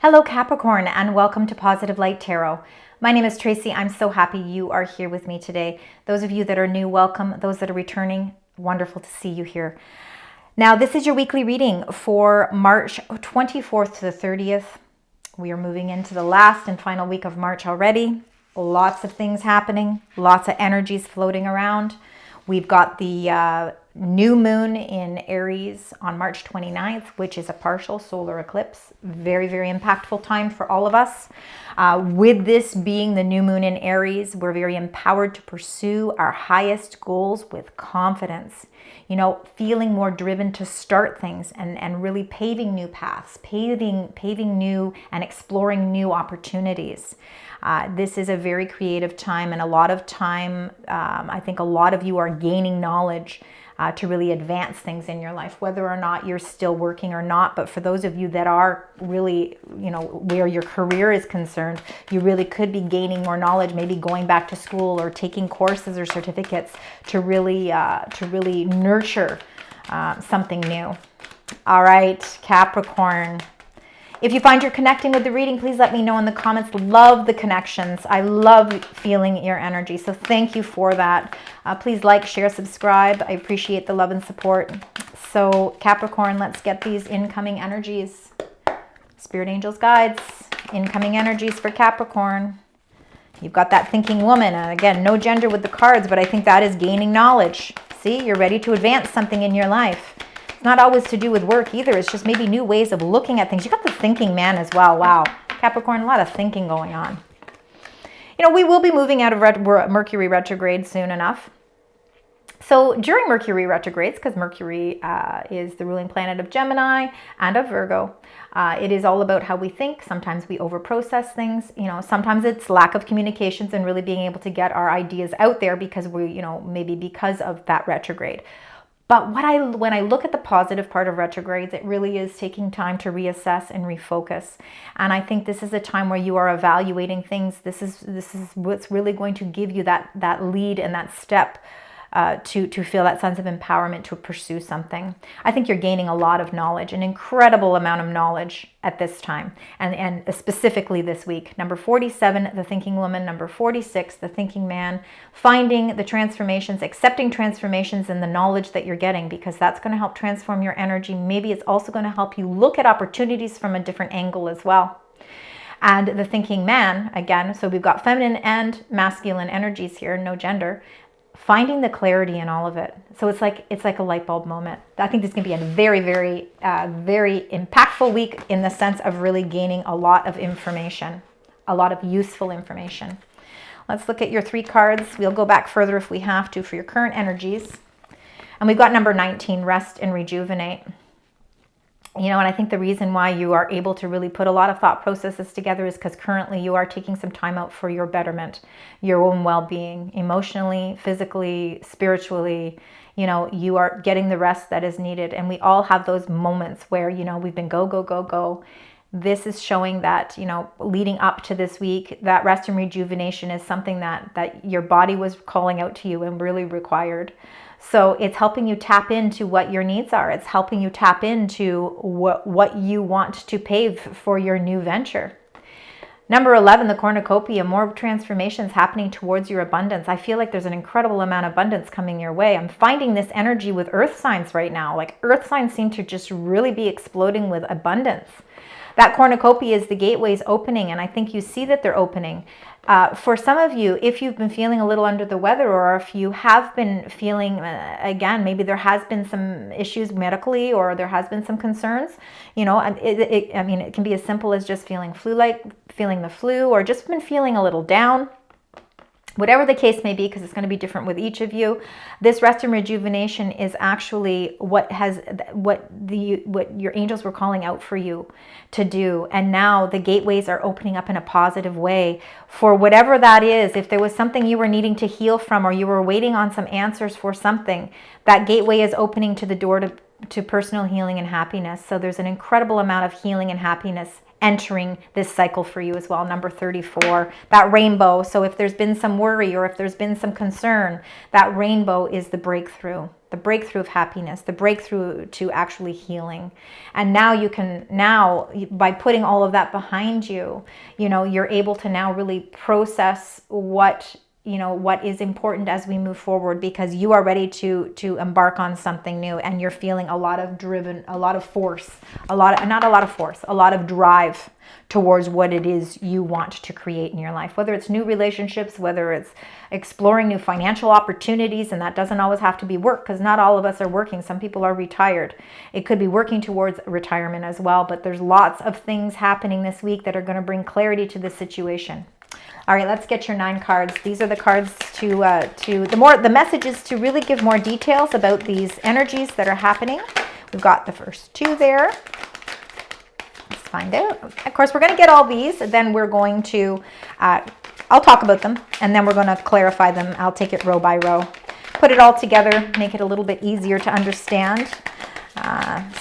Hello Capricorn, and welcome to Positive Light Tarot. My name is Tracy. I'm so happy you are here with me today. Those of you that are new, welcome. Those that are returning, wonderful to see you here. Now, this is your weekly reading for March 24th to the 30th. We are moving into the last and final week of March already. Lots of things happening, lots of energies floating around. We've got the new moon in Aries on March 29th, which is a partial solar eclipse. Very, very impactful time for all of us. With this being the new moon in Aries, we're very empowered to pursue our highest goals with confidence. You know, feeling more driven to start things and really paving new paths, paving new and exploring new opportunities. This is a very creative time, and a lot of time, I think a lot of you are gaining knowledge to really advance things in your life, whether or not you're still working or not. But for those of you that are really, you know, where your career is concerned, you really could be gaining more knowledge, maybe going back to school or taking courses or certificates to really nurture something new. All right, Capricorn. If you find you're connecting with the reading, please let me know in the comments. Love the connections. I love feeling your energy. So thank you for that. Please like, share, subscribe. I appreciate the love and support. So Capricorn, let's get these incoming energies. Spirit angels, guides, incoming energies for Capricorn. You've got that thinking woman. Again, no gender with the cards, but I think that is gaining knowledge. See, you're ready to advance something in your life. It's not always to do with work either. It's just maybe new ways of looking at things. You got the thinking man as well. Wow. Capricorn, a lot of thinking going on. You know, we will be moving out of Mercury retrograde soon enough. So during Mercury retrogrades, because Mercury is the ruling planet of Gemini and of Virgo, it is all about how we think. Sometimes we overprocess things. You know, sometimes it's lack of communications and really being able to get our ideas out there because we, you know, maybe because of that retrograde. But when I look at the positive part of retrogrades, it really is taking time to reassess and refocus. And I think this is a time where you are evaluating things. This is what's really going to give you that lead and that step to feel that sense of empowerment to pursue something. I think you're gaining a lot of knowledge, an incredible amount of knowledge at this time, and specifically this week. Number 47, the thinking woman. Number 46, the thinking man. Finding the transformations, accepting transformations in the knowledge that you're getting, because that's going to help transform your energy. Maybe it's also going to help you look at opportunities from a different angle as well. And the thinking man, again, so we've got feminine and masculine energies here, no gender. Finding the clarity in all of it. So it's like a light bulb moment. I think this is going to be a very, very, very impactful week in the sense of really gaining a lot of information, a lot of useful information. Let's look at your 3 cards. We'll go back further if we have to for your current energies. And we've got number 19, rest and rejuvenate. You know, and I think the reason why you are able to really put a lot of thought processes together is because currently you are taking some time out for your betterment, your own well-being, emotionally, physically, spiritually. You know, you are getting the rest that is needed. And we all have those moments where, you know, we've been go, go, go, go. This is showing that, you know, leading up to this week, that rest and rejuvenation is something that your body was calling out to you and really required. So it's helping you tap into what your needs are. It's helping you tap into what you want to pave for your new venture. Number 11, the cornucopia, more transformations happening towards your abundance. I feel like there's an incredible amount of abundance coming your way. I'm finding this energy with earth signs right now. Like earth signs seem to just really be exploding with abundance. That cornucopia is the gateways opening, and I think you see that they're opening. For some of you, if you've been feeling a little under the weather, or if you have been feeling, again, maybe there has been some issues medically, or there has been some concerns, you know, I mean, it can be as simple as just feeling feeling the flu, or just been feeling a little down. Whatever the case may be, because it's going to be different with each of you, this rest and rejuvenation is actually what your angels were calling out for you to do. And now the gateways are opening up in a positive way for whatever that is. If there was something you were needing to heal from, or you were waiting on some answers for something, that gateway is opening to the door to personal healing and happiness. So there's an incredible amount of healing and happiness entering this cycle for you as well. Number 34, that rainbow. So if there's been some worry, or if there's been some concern, that rainbow is the breakthrough. the breakthrough of happiness, the breakthrough to actually healing. And now you can, now by putting all of that behind you, you know, you're able to now really process what, you know, what is important as we move forward, because you are ready to embark on something new, and you're feeling a lot of driven, a lot of force, a lot of drive towards what it is you want to create in your life, whether it's new relationships, whether it's exploring new financial opportunities. And that doesn't always have to be work, because not all of us are working. Some people are retired. It could be working towards retirement as well, but there's lots of things happening this week that are going to bring clarity to the situation. All right, let's get your 9 cards. These are the cards the messages to really give more details about these energies that are happening. We've got the first 2 there. Let's find out. Of course, we're going to get all these, then we're going to, I'll talk about them, and then we're going to clarify them. I'll take it row by row. Put it all together, make it a little bit easier to understand.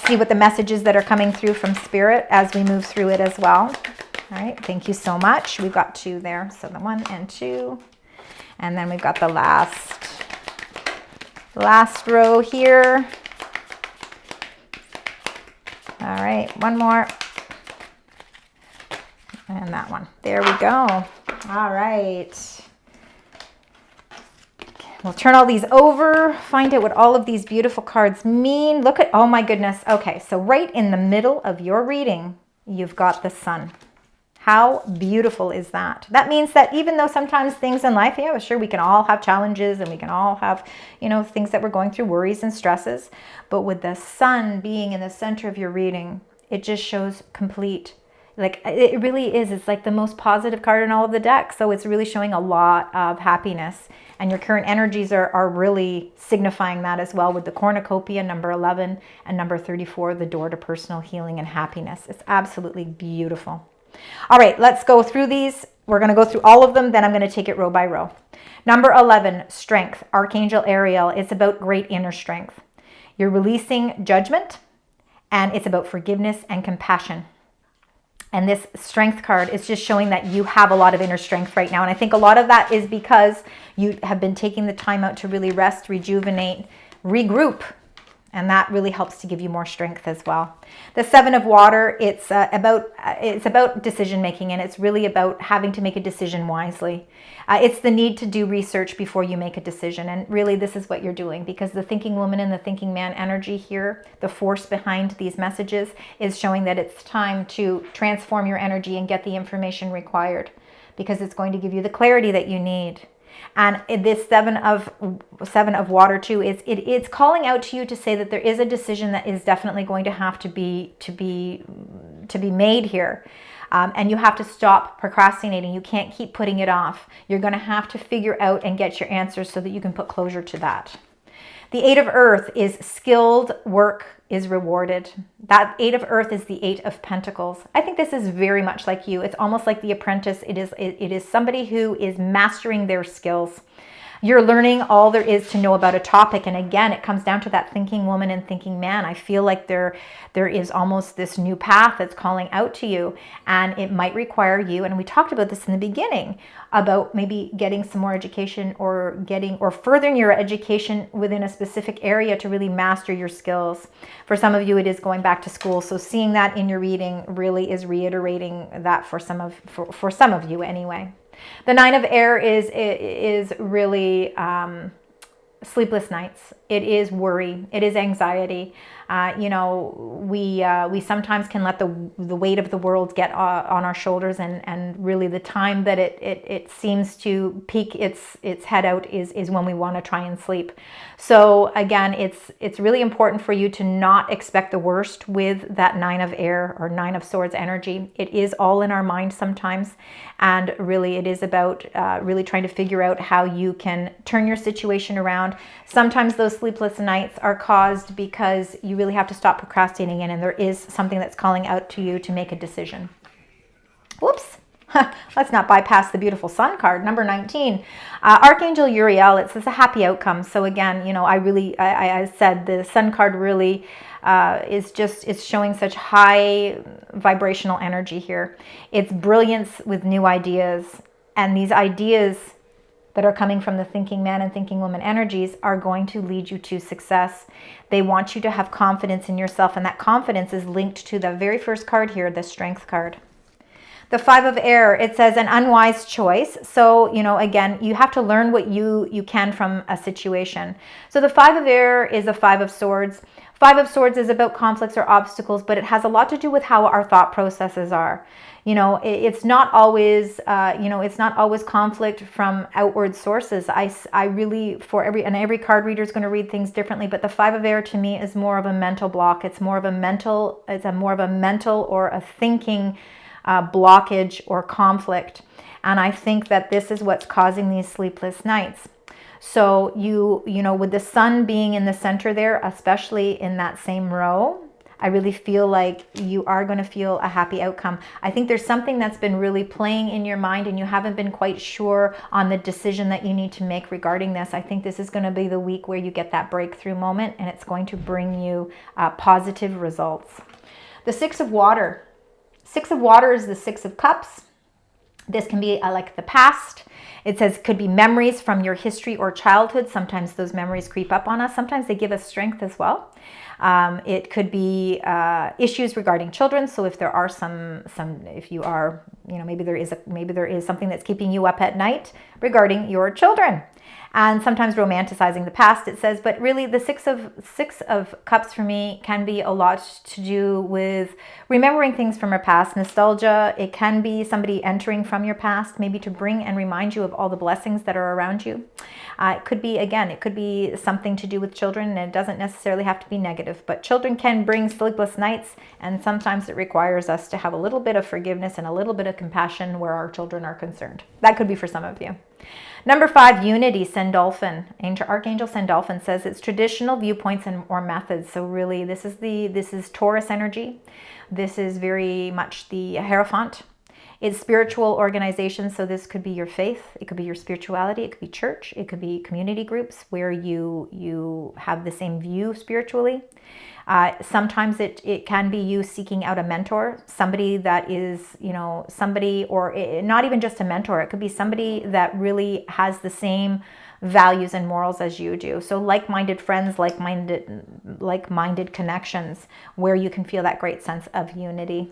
See what the messages that are coming through from Spirit as we move through it as well. All right, thank you so much. We've got 2 there, so the 1 and 2. And then we've got the last row here. All right, 1 more. And that one. There we go. All right. We'll turn all these over, find out what all of these beautiful cards mean. Look at, oh my goodness. Okay, so right in the middle of your reading, you've got the Sun. How beautiful is that? That means that even though sometimes things in life, yeah, sure, we can all have challenges and we can all have, you know, things that we're going through, worries and stresses. But with the Sun being in the center of your reading, it just shows complete, like it really is. It's like the most positive card in all of the deck. So it's really showing a lot of happiness. And your current energies are really signifying that as well, with the cornucopia, number 11, and number 34, the door to personal healing and happiness. It's absolutely beautiful. All right, let's go through these. We're going to go through all of them, then I'm going to take it row by row. Number 11, strength, Archangel Ariel. It's about great inner strength. You're releasing judgment, and it's about forgiveness and compassion. And this strength card is just showing that you have a lot of inner strength right now. And I think a lot of that is because you have been taking the time out to really rest, rejuvenate, regroup. And that really helps to give you more strength as well. The 7 of water, it's about decision making, and it's really about having to make a decision wisely. It's the need to do research before you make a decision. And really this is what you're doing, because the thinking woman and the thinking man energy here, the force behind these messages, is showing that it's time to transform your energy and get the information required, because it's going to give you the clarity that you need. And this 7 of water too, it's calling out to you to say that there is a decision that is definitely going to have to be made here. And you have to stop procrastinating. You can't keep putting it off. You're going to have to figure out and get your answers so that you can put closure to that. The 8 of Earth is skilled work is rewarded. That 8 of Earth is the 8 of Pentacles. I think this is very much like you. It's almost like The Apprentice. It is somebody who is mastering their skills. You're learning all there is to know about a topic. And again, it comes down to that thinking woman and thinking man. I feel like there is almost this new path that's calling out to you, and it might require you, and we talked about this in the beginning, about maybe getting some more education or furthering your education within a specific area to really master your skills. For some of you, it is going back to school. So seeing that in your reading really is reiterating that for some of you anyway. The 9 of air is really sleepless nights. It is worry. It is anxiety. We sometimes can let the weight of the world get on our shoulders, and really the time that it seems to peak its head out is when we want to try and sleep. So again, it's really important for you to not expect the worst with that 9 of air or 9 of swords energy. It is all in our mind sometimes, and really it is about really trying to figure out how you can turn your situation around. Sometimes those sleepless nights are caused because you really have to stop procrastinating, and there is something that's calling out to you to make a decision. Whoops. Let's not bypass the beautiful Sun card, number 19. Archangel Uriel, it's a happy outcome. So again, I said the Sun card really is showing such high vibrational energy here. It's brilliance with new ideas, and these ideas, that are coming from the thinking man and thinking woman energies are going to lead you to success. They want you to have confidence in yourself, and that confidence is linked to the very first card here, the Strength card. The Five of Air, it says an unwise choice. So, again, you have to learn what you can from a situation. So the Five of Air is a Five of Swords. Five of Swords is about conflicts or obstacles, but it has a lot to do with how our thought processes are. It's not always, it's not always conflict from outward sources. I really, every card reader is going to read things differently, but the Five of Air to me is more of a mental block. It's more of a mental or a thinking blockage or conflict. And I think that this is what's causing these sleepless nights. So with the sun being in the center there, especially in that same row, I really feel like you are going to feel a happy outcome. I think there's something that's been really playing in your mind and you haven't been quite sure on the decision that you need to make regarding this. I think this is going to be the week where you get that breakthrough moment, and it's going to bring you positive results. The Six of Water. Six of Water is the Six of Cups. This can be like the past. It says could be memories from your history or childhood. Sometimes those memories creep up on us. Sometimes they give us strength as well. It could be issues regarding children. So if there are if you are, maybe there is something that's keeping you up at night regarding your children. And sometimes romanticizing the past, it says, but really the Six of Cups for me can be a lot to do with remembering things from our past, nostalgia. It can be somebody entering from your past, maybe to bring and remind you of all the blessings that are around you. It could be something to do with children, and it doesn't necessarily have to be negative, but children can bring sleepless nights, and sometimes it requires us to have a little bit of forgiveness and a little bit of compassion where our children are concerned. That could be for some of you. Number 5, Unity, Sandalphon. Archangel Sandalphon says it's traditional viewpoints or methods. So really, this is Taurus energy. This is very much the Hierophant. It's spiritual organization. So this could be your faith. It could be your spirituality. It could be church. It could be community groups where you have the same view spiritually. Sometimes it can be you seeking out a mentor, somebody that is, somebody, or not even just a mentor. It could be somebody that really has the same values and morals as you do. So like-minded friends, like-minded connections where you can feel that great sense of unity.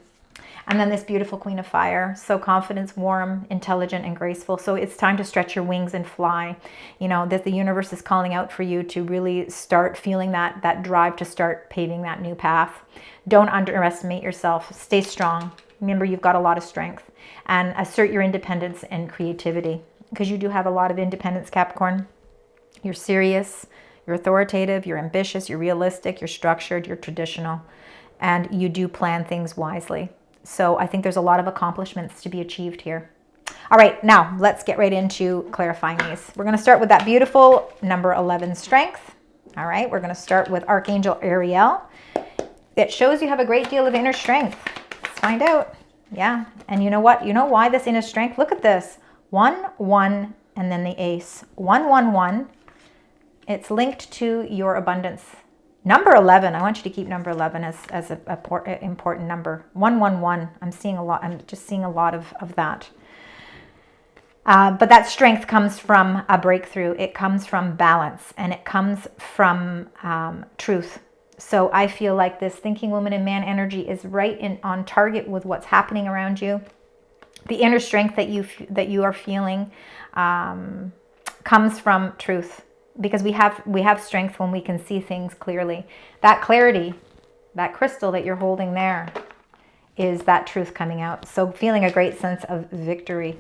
And then this beautiful Queen of Fire. So confidence, warm, intelligent, and graceful. So it's time to stretch your wings and fly. That the universe is calling out for you to really start feeling that drive to start paving that new path. Don't underestimate yourself. Stay strong. Remember, you've got a lot of strength. And assert your independence and creativity, because you do have a lot of independence, Capricorn. You're serious, you're authoritative, you're ambitious, you're realistic, you're structured, you're traditional, and you do plan things wisely. So I think there's a lot of accomplishments to be achieved here. All right, now let's get right into clarifying these. We're going to start with that beautiful number 11, Strength. All right, we're going to start with Archangel Ariel. It shows you have a great deal of inner strength. Let's find out. Yeah, and you know what? You know why this inner strength? Look at this. 1, 1, and then the ace. 1, 1, 1. It's linked to your abundance. Number 11, I want you to keep number 11 as an important number. 111, I'm just seeing a lot of that. But that strength comes from a breakthrough. It comes from balance, and it comes from truth. So I feel like this thinking woman and man energy is right on target with what's happening around you. The inner strength that you are feeling comes from truth. Because we have strength when we can see things clearly. That clarity, that crystal that you're holding there, is that truth coming out. So feeling a great sense of victory.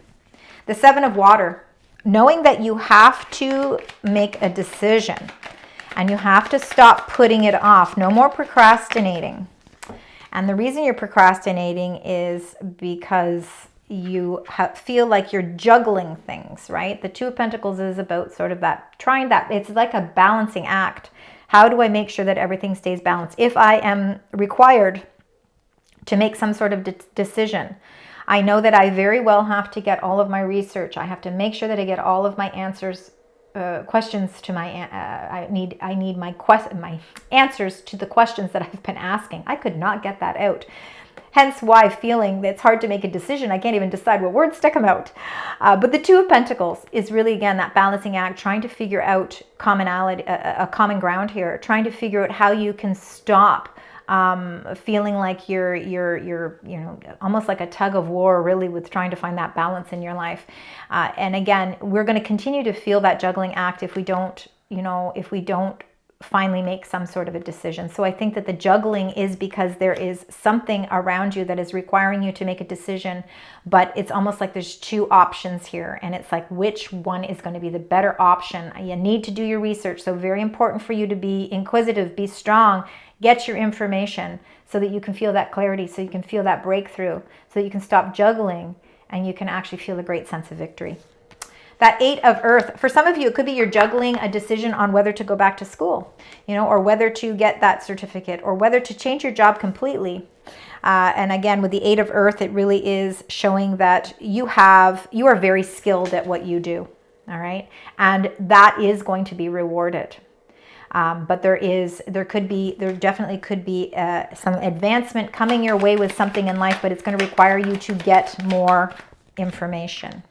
The 7 of Water, knowing that you have to make a decision and you have to stop putting it off. No more procrastinating. And the reason you're procrastinating is because you feel like you're juggling things, right? The 2 of Pentacles is about sort of it's like a balancing act. How do I make sure that everything stays balanced? If I am required to make some sort of decision, I know that I very well have to get all of my research. I have to make sure that I get all of my answers, questions to I need my answers to the questions that I've been asking. I could not get that out. Hence why feeling that it's hard to make a decision. I can't even decide what words to come out. But the Two of Pentacles is really, again, that balancing act, trying to figure out commonality, a common ground here, trying to figure out how you can stop feeling like you're almost like a tug of war, really, with trying to find that balance in your life. And again, we're going to continue to feel that juggling act if we don't finally make some sort of a decision. So I think that the juggling is because there is something around you that is requiring you to make a decision, but it's almost like there's two options here, and it's like, which one is going to be the better option? You need to do your research. So very important for you to be inquisitive, be strong, get your information so that you can feel that clarity, so you can feel that breakthrough, so you can stop juggling and you can actually feel a great sense of victory. That Eight of Earth, for some of you, it could be you're juggling a decision on whether to go back to school, or whether to get that certificate, or whether to change your job completely. And again, with the Eight of Earth, it really is showing that you are very skilled at what you do, all right? And that is going to be rewarded. But there definitely could be some advancement coming your way with something in life, but it's going to require you to get more information.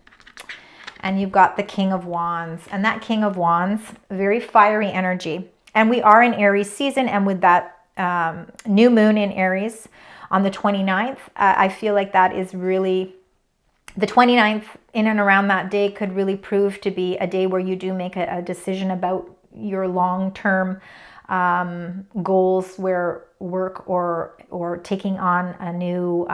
And you've got the King of Wands, and that King of Wands, very fiery energy. And we are in Aries season, and with that new moon in Aries on the 29th, I feel like that is really, the 29th in and around that day could really prove to be a day where you do make a decision about your long-term goals, where work or taking on a new,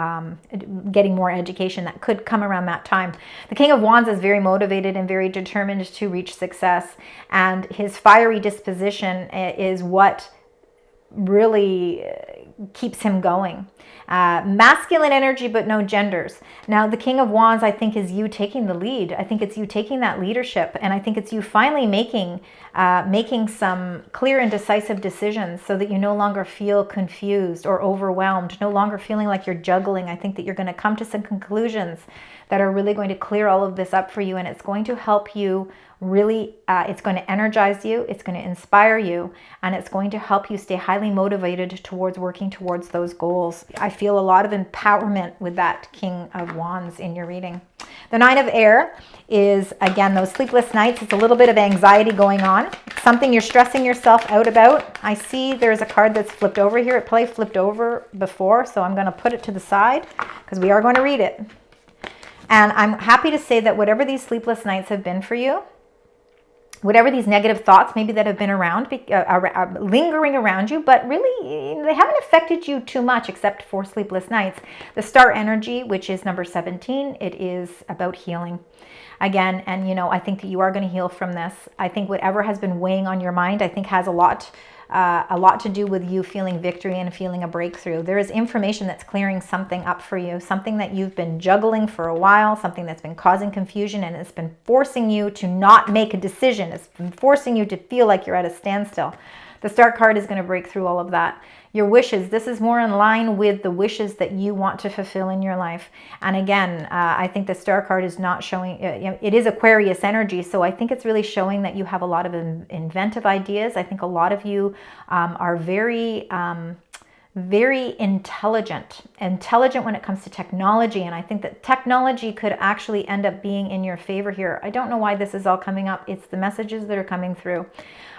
getting more education, that could come around that time. The King of Wands is very motivated and very determined to reach success, and his fiery disposition is what really keeps him going. Masculine energy, but no genders. Now, the King of Wands, I think, is you taking the lead. I think it's you taking that leadership, and I think it's you finally making some clear and decisive decisions so that you no longer feel confused or overwhelmed, no longer feeling like you're juggling. I think that you're going to come to some conclusions that are really going to clear all of this up for you, and it's going to help you really, it's going to energize you, it's going to inspire you, and it's going to help you stay highly motivated towards working towards those goals. I feel a lot of empowerment with that King of Wands in your reading. The Nine of Air is, again, those sleepless nights. It's a little bit of anxiety going on. It's something you're stressing yourself out about. I see there's a card that's flipped over here. It probably flipped over before, so I'm going to put it to the side because we are going to read it. And I'm happy to say that whatever these sleepless nights have been for you, whatever these negative thoughts maybe that have been lingering around you, but really they haven't affected you too much except for sleepless nights. The Star energy, which is number 17, it is about healing. Again, and I think that you are going to heal from this. I think whatever has been weighing on your mind, I think has a lot to do with you feeling victory and feeling a breakthrough. There is information that's clearing something up for you, something that you've been juggling for a while, something that's been causing confusion, and it's been forcing you to not make a decision. It's been forcing you to feel like you're at a standstill. The Star card is going to break through all of that. Your wishes, this is more in line with the wishes that you want to fulfill in your life. And again, I think the Star card is not showing, it is Aquarius energy, so I think it's really showing that you have a lot of inventive ideas. I think a lot of you are very intelligent when it comes to technology, and I think that technology could actually end up being in your favor here. I don't know why this is all coming up. It's the messages that are coming through.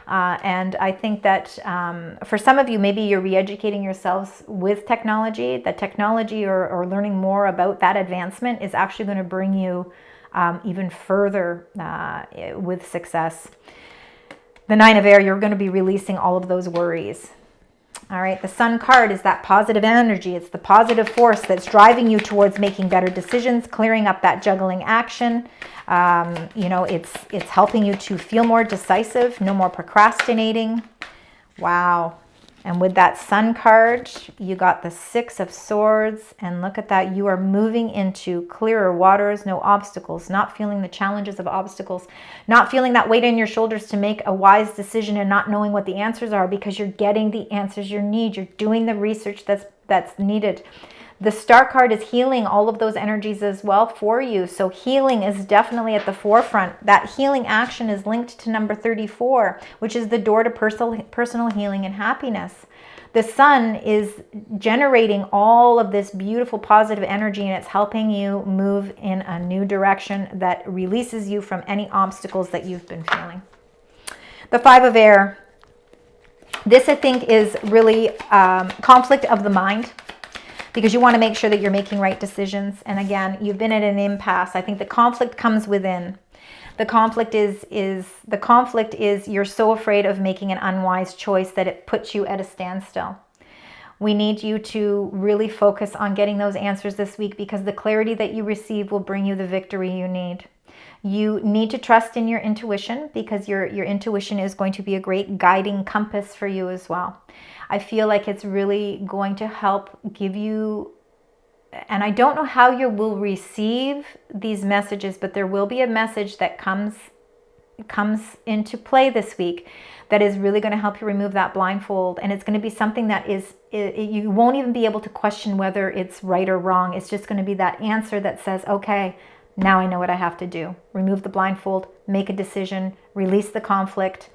And I think that for some of you, maybe you're re-educating yourselves with technology. That technology or learning more about that advancement is actually going to bring you even further with success. The Nine of Air, you're going to be releasing all of those worries. All right, the Sun card is that positive energy. It's the positive force that's driving you towards making better decisions, clearing up that juggling action. It's helping you to feel more decisive, no more procrastinating. Wow. And with that Sun card, you got the Six of Swords, and look at that. You are moving into clearer waters, no obstacles, not feeling the challenges of obstacles, not feeling that weight on your shoulders to make a wise decision and not knowing what the answers are, because you're getting the answers you need. You're doing the research that's needed. The Star card is healing all of those energies as well for you. So healing is definitely at the forefront. That healing action is linked to number 34, which is the door to personal healing and happiness. The sun is generating all of this beautiful positive energy, and it's helping you move in a new direction that releases you from any obstacles that you've been feeling. The Five of Air. This, I think, is really conflict of the mind, because you want to make sure that you're making right decisions. And again, you've been at an impasse. I think the conflict comes within. The conflict is you're so afraid of making an unwise choice that it puts you at a standstill. We need you to really focus on getting those answers this week, because the clarity that you receive will bring you the victory you need. You need to trust in your intuition, because your intuition is going to be a great guiding compass for you as well. I feel like it's really going to help give you, and I don't know how you will receive these messages, but there will be a message that comes into play this week that is really going to help you remove that blindfold. And it's going to be something that you won't even be able to question whether it's right or wrong. It's just going to be that answer that says, okay, now I know what I have to do. Remove the blindfold, make a decision, release the conflict,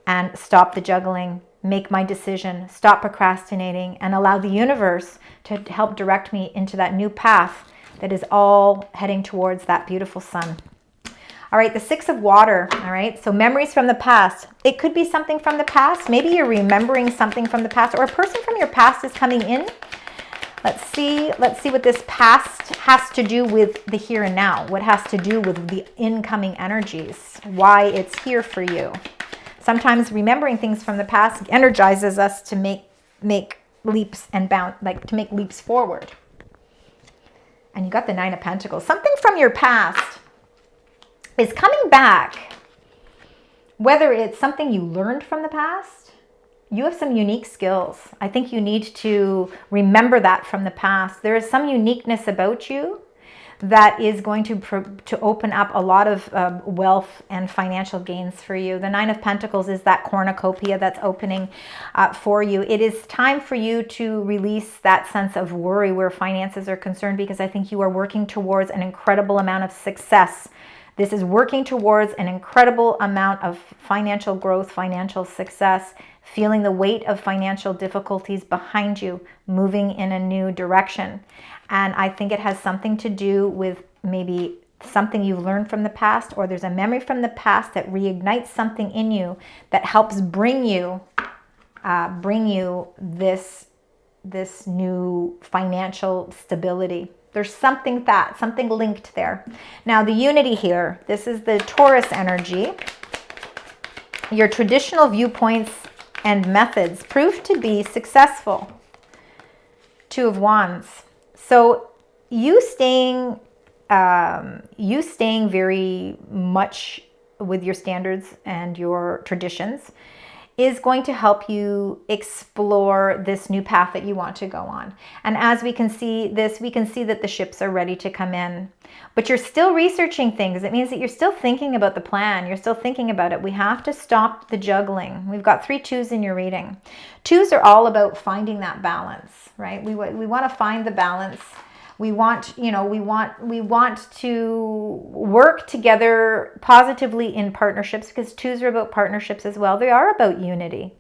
and stop the juggling. Make my decision, stop procrastinating, and allow the universe to help direct me into that new path that is all heading towards that beautiful sun. All right, the Six of Water. All right, so memories from the past. It could be something from the past. Maybe you're remembering something from the past, or a person from your past is coming in. Let's see what this past has to do with the here and now. What has to do with the incoming energies. Why it's here for you. Sometimes remembering things from the past energizes us to make leaps and to make leaps forward. And you got the Nine of Pentacles. Something from your past is coming back. Whether it's something you learned from the past, you have some unique skills. I think you need to remember that from the past. There is some uniqueness about you that is going to open up a lot of wealth and financial gains for you. The Nine of Pentacles is that cornucopia that's opening for you. It is time for you to release that sense of worry where finances are concerned, because I think you are working towards an incredible amount of success. This is working towards an incredible amount of financial growth, financial success, feeling the weight of financial difficulties behind you, moving in a new direction. And I think it has something to do with maybe something you've learned from the past, or there's a memory from the past that reignites something in you that helps bring you this new financial stability. There's something linked there. Now the unity here, this is the Taurus energy. Your traditional viewpoints and methods prove to be successful. Two of Wands. So you staying very much with your standards and your traditions is going to help you explore this new path that you want to go on. And as we can see this, we can see that the ships are ready to come in. But you're still researching things. It means that you're still thinking about the plan. You're still thinking about it. We have to stop the juggling. We've got 3 twos in your reading. Twos are all about finding that balance, right? We want to find the balance. We want to work together positively in partnerships, because twos are about partnerships as well. They are about unity.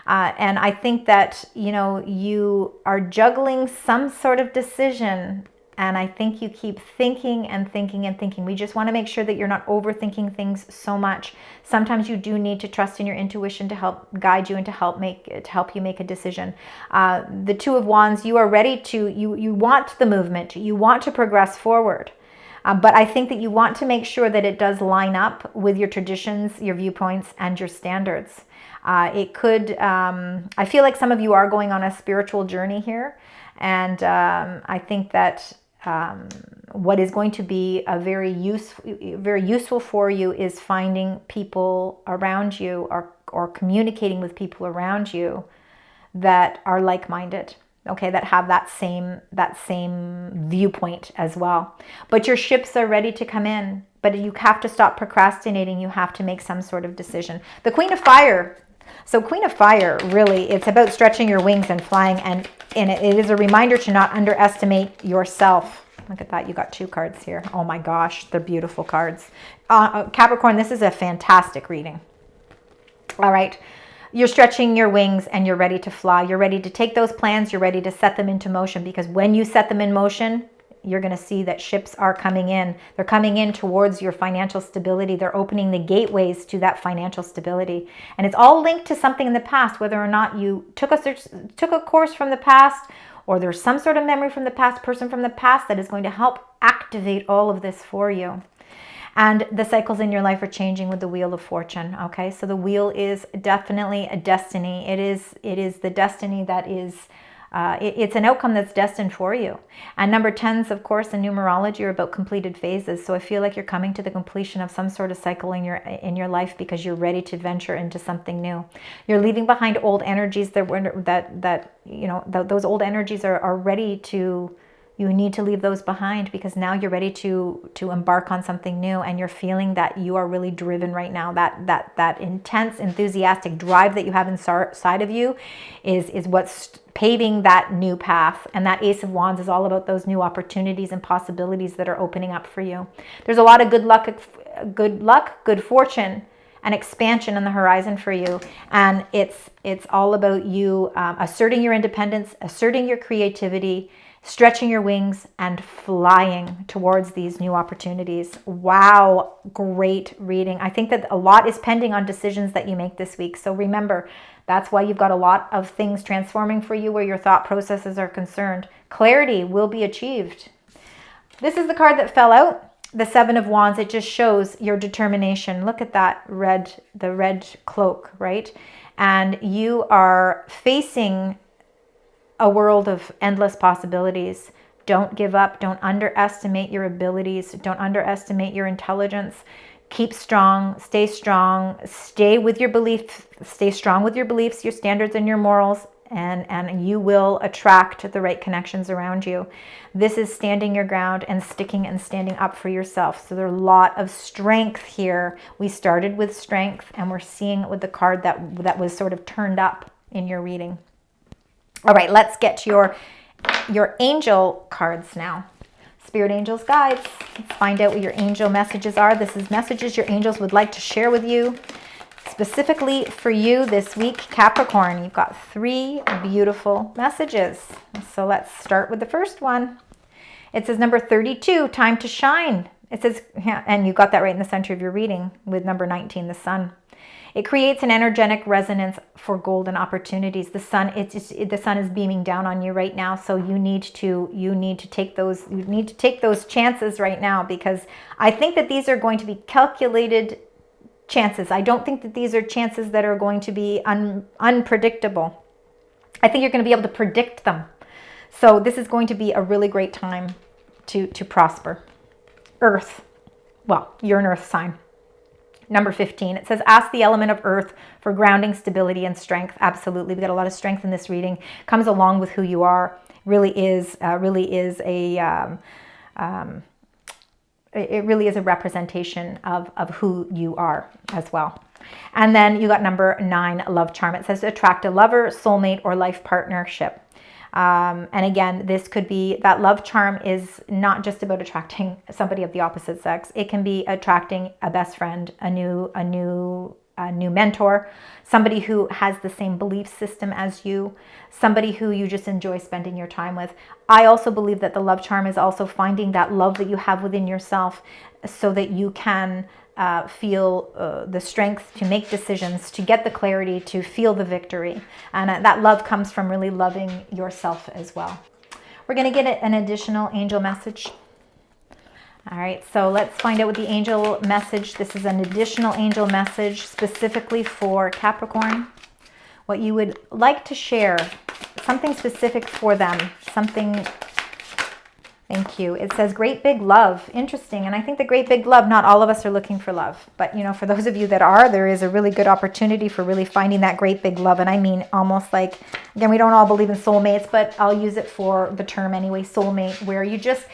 And I think that, you are juggling some sort of decision, and I think you keep thinking and thinking and thinking. We just want to make sure that you're not overthinking things so much. Sometimes you do need to trust in your intuition to help guide you and to help you make a decision. The Two of Wands, you are ready to, you want the movement, you want to progress forward. But I think that you want to make sure that it does line up with your traditions, your viewpoints, and your standards. It could, I feel like some of you are going on a spiritual journey here. And I think that what is going to be a very useful for you is finding people around you, or communicating with people around you that are like-minded, okay, that have that same viewpoint as well. But your ships are ready to come in, but you have to stop procrastinating. You have to make some sort of decision. The Queen of Fire. So Queen of Fire, really, it's about stretching your wings and flying, and it is a reminder to not underestimate yourself. Look at that. You got 2 cards here. Oh my gosh, they're beautiful cards. Capricorn, this is a fantastic reading. All right. you're stretching your wings and you're ready to fly. You're ready to take those plans. You're ready to set them into motion, because when you set them in motion, you're going to see that ships are coming in. They're coming in towards your financial stability. They're opening the gateways to that financial stability. And it's all linked to something in the past, whether or not you took a course from the past, or there's some sort of memory from the past, person from the past that is going to help activate all of this for you. And the cycles in your life are changing with the Wheel of Fortune, okay? So the wheel is definitely a destiny. It is the destiny that is, it's an outcome that's destined for you. And number 10s, of course, in numerology are about completed phases. So I feel like you're coming to the completion of some sort of cycle in your life, because you're ready to venture into something new. You're leaving behind old energies that you know, those old energies are ready to. You need to leave those behind, because now you're ready to embark on something new, and you're feeling that you are really driven right now. That intense, enthusiastic drive that you have inside of you is what's paving that new path. And that Ace of Wands is all about those new opportunities and possibilities that are opening up for you. There's a lot of good luck, good fortune, and expansion on the horizon for you. And it's all about you asserting your independence, asserting your creativity, stretching your wings, and flying towards these new opportunities. Wow, great reading. I think that a lot is pending on decisions that you make this week. So remember, that's why you've got a lot of things transforming for you where your thought processes are concerned. Clarity will be achieved. This is the card that fell out, the Seven of Wands. It just shows your determination. Look at that the red cloak, right? And you are facing a world of endless possibilities. Don't give up. Don't underestimate your abilities. Don't underestimate your intelligence. Keep strong. Stay with your beliefs. Stay strong with your beliefs, your standards, and your morals, and you will attract the right connections around you. This is standing your ground and sticking and standing up for yourself. So there's a lot of strength here. We started with strength, and we're seeing it with the card that was sort of turned up in your reading. All right, let's get to your angel cards now. Spirit angels, guides. Let's find out what your angel messages are. This is messages your angels would like to share with you, specifically for you this week, Capricorn. You've got 3 beautiful messages. So let's start with the first one. It says number 32, time to shine. It says, and you got that right in the center of your reading with number 19, the sun. It creates an energetic resonance for golden opportunities. The sun is beaming down on you right now, so you need to take those chances right now, because I think that these are going to be calculated chances. I don't think that these are chances that are going to be unpredictable. I think you're going to be able to predict them. So this is going to be a really great time to prosper. Earth. Well, you're an earth sign. Number 15, it says, ask the element of earth for grounding, stability, and strength. Absolutely. We got a lot of strength in this reading. Comes along with who you are. It really is a representation of who you are as well. And then you got number 9, love charm. It says to attract a lover, soulmate, or life partnership. And again, this could be, that love charm is not just about attracting somebody of the opposite sex. It can be attracting a best friend, a new mentor, somebody who has the same belief system as you, somebody who you just enjoy spending your time with. I also believe that the love charm is also finding that love that you have within yourself, so that you can feel the strength to make decisions, to get the clarity, to feel the victory. And that love comes from really loving yourself as well. We're going to get an additional angel message. All right, so let's find out what the angel message. This is an additional angel message specifically for Capricorn. What you would like to share, something specific for them, something. Thank you. It says great big love. Interesting. And I think the great big love, not all of us are looking for love. But, you know, for those of you that are, there is a really good opportunity for really finding that great big love. And I mean, almost like, again, we don't all believe in soulmates, but I'll use it for the term anyway, soulmate, where you just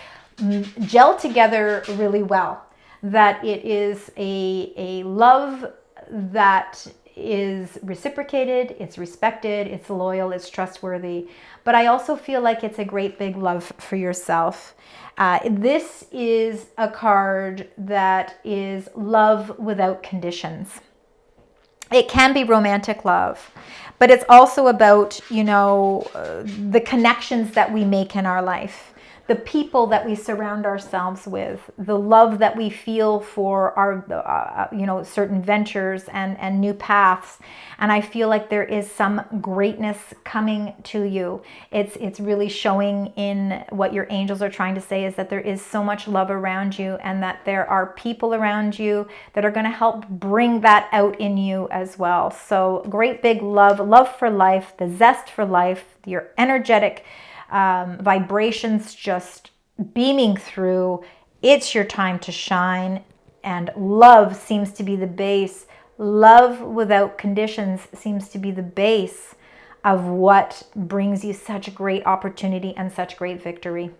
gel together really well. That it is a love that is reciprocated, it's respected, it's loyal, it's trustworthy. But I also feel like it's a great big love for yourself. This is a card that is love without conditions. It can be romantic love, but it's also about, you know, the connections that we make in our life, the people that we surround ourselves with, the love that we feel for our, you know, certain ventures and new paths. And I feel like there is some greatness coming to you. It's really showing in what your angels are trying to say, is that there is so much love around you, and that there are people around you that are going to help bring that out in you as well. So great big love for life, the zest for life, your energetic vibrations just beaming through. It's your time to shine, and love seems to be the base. Love without conditions seems to be the base of what brings you such great opportunity and such great victory.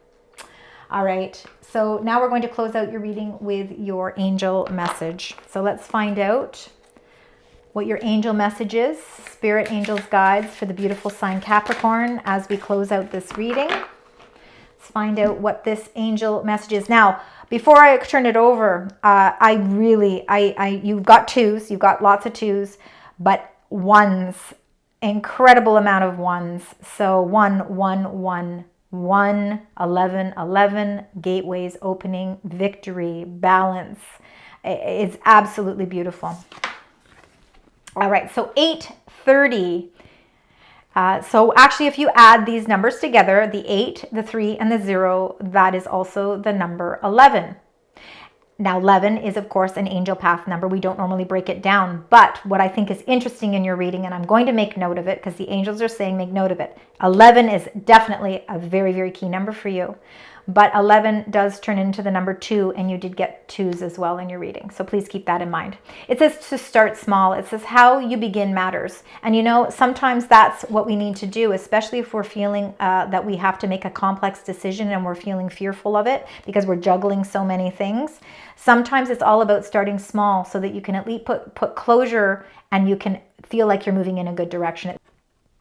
All right, so now we're going to close out your reading with your angel message. So let's find out what your angel message is, spirit, angels, guides for the beautiful sign Capricorn as we close out this reading. Let's find out what this angel message is. Now, before I turn it over, you've got twos, you've got lots of twos, but ones, incredible amount of ones. So 1, 1, 1, 1, 11, 11, gateways opening, victory, balance. It's absolutely beautiful. All right, so 830. So actually, if you add these numbers together, the 8, the 3, and the 0, that is also the number 11. Now, 11 is, of course, an angel path number. We don't normally break it down, but what I think is interesting in your reading, and I'm going to make note of it because the angels are saying make note of it. 11 is definitely a very, very key number for you. But 11 does turn into the number 2, and you did get 2s as well in your reading. So please keep that in mind. It says to start small. It says how you begin matters. And you know, sometimes that's what we need to do, especially if we're feeling that we have to make a complex decision and we're feeling fearful of it because we're juggling so many things. Sometimes it's all about starting small so that you can at least put closure and you can feel like you're moving in a good direction.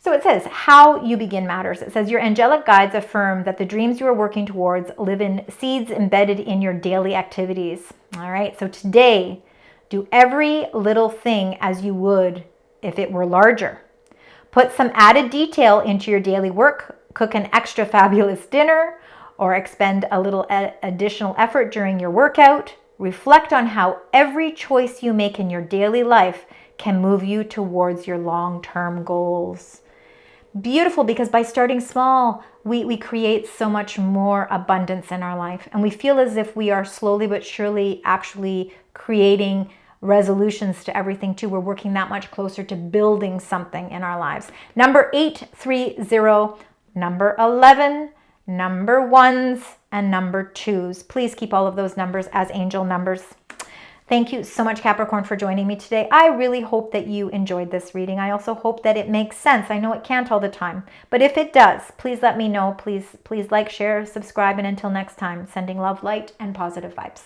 So it says, how you begin matters. It says, your angelic guides affirm that the dreams you are working towards live in seeds embedded in your daily activities. All right, so today, do every little thing as you would if it were larger. Put some added detail into your daily work, cook an extra fabulous dinner, or expend a little additional effort during your workout. Reflect on how every choice you make in your daily life can move you towards your long-term goals. Beautiful, because by starting small, we create so much more abundance in our life. And we feel as if we are slowly but surely actually creating resolutions to everything too. We're working that much closer to building something in our lives. Number 830, number 11, number 1s, and number 2s. Please keep all of those numbers as angel numbers. Thank you so much, Capricorn, for joining me today. I really hope that you enjoyed this reading. I also hope that it makes sense. I know it can't all the time, but if it does, please let me know. Please like, share, subscribe, and until next time, sending love, light, and positive vibes.